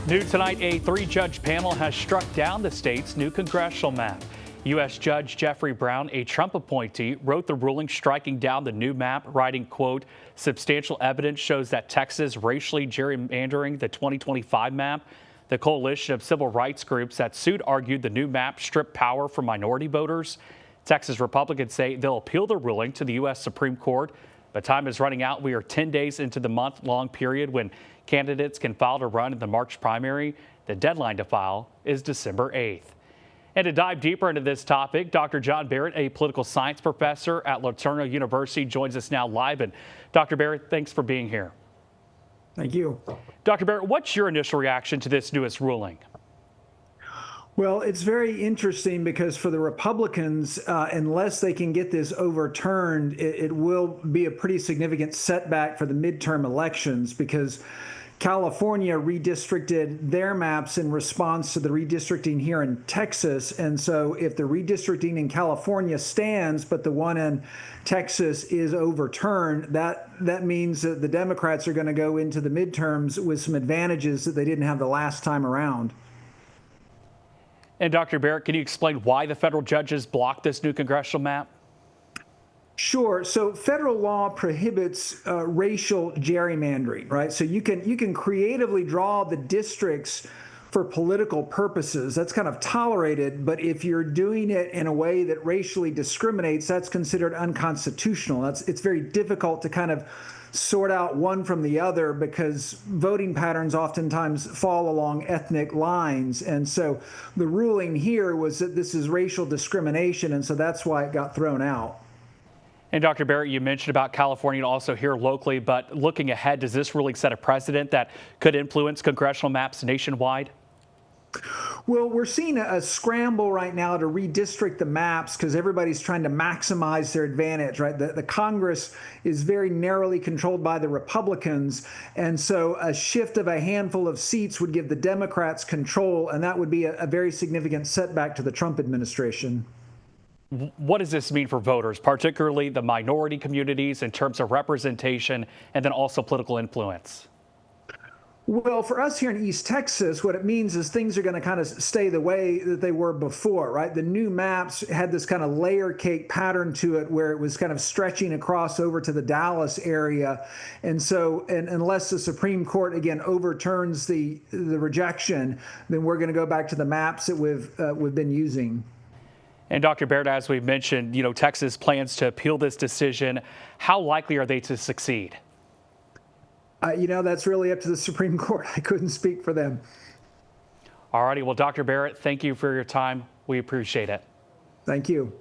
New tonight, a three-judge panel has struck down the state's new congressional map. U.S. Judge Jeffrey Brown, a Trump appointee, wrote the ruling striking down the new map, writing, quote, substantial evidence shows that Texas racially gerrymandering the 2025 map. The coalition of civil rights groups that sued argued the new map stripped power from minority voters. Texas Republicans say they'll appeal the ruling to the U.S. Supreme Court. But time is running out. We are 10 days into the month-long period when candidates can file to run in the March primary. The deadline to file is December 8th. And to dive deeper into this topic, Dr. John Barrett, a political science professor at LaTourneau University, joins us now live. And Dr. Barrett, thanks for being here. Thank you. Dr. Barrett, what's your initial reaction to this newest ruling? Well, it's very interesting because for the Republicans, unless they can get this overturned, it will be a pretty significant setback for the midterm elections because California redistricted their maps in response to the redistricting here in Texas. And so if the redistricting in California stands, but the one in Texas is overturned, that means that the Democrats are going to go into the midterms with some advantages that they didn't have the last time around. And Dr. Barrett, can you explain why the federal judges blocked this new congressional map? Sure. So federal law prohibits racial gerrymandering, right? So you can creatively draw the districts for political purposes. That's kind of tolerated. But if you're doing it in a way that racially discriminates, that's considered unconstitutional. It's very difficult to kind of sort out one from the other because voting patterns oftentimes fall along ethnic lines. And so the ruling here was that this is racial discrimination, and so that's why it got thrown out. And Dr. Barrett, you mentioned about California and also here locally, but looking ahead, does this ruling set a precedent that could influence congressional maps nationwide? Well, we're seeing a scramble right now to redistrict the maps because everybody's trying to maximize their advantage, right? The Congress is very narrowly controlled by the Republicans, and so a shift of a handful of seats would give the Democrats control, and that would be a very significant setback to the Trump administration. What does this mean for voters, particularly the minority communities in terms of representation and then also political influence? Well, for us here in East Texas, what it means is things are going to kind of stay the way that they were before, right? The new maps had this kind of layer cake pattern to it where it was kind of stretching across over to the Dallas area. And so unless the Supreme Court, again, overturns the rejection, then we're going to go back to the maps that we've been using. And Dr. Barrett, as we've mentioned, Texas plans to appeal this decision. How likely are they to succeed? That's really up to the Supreme Court. I couldn't speak for them. All righty. Well, Dr. Barrett, thank you for your time. We appreciate it. Thank you.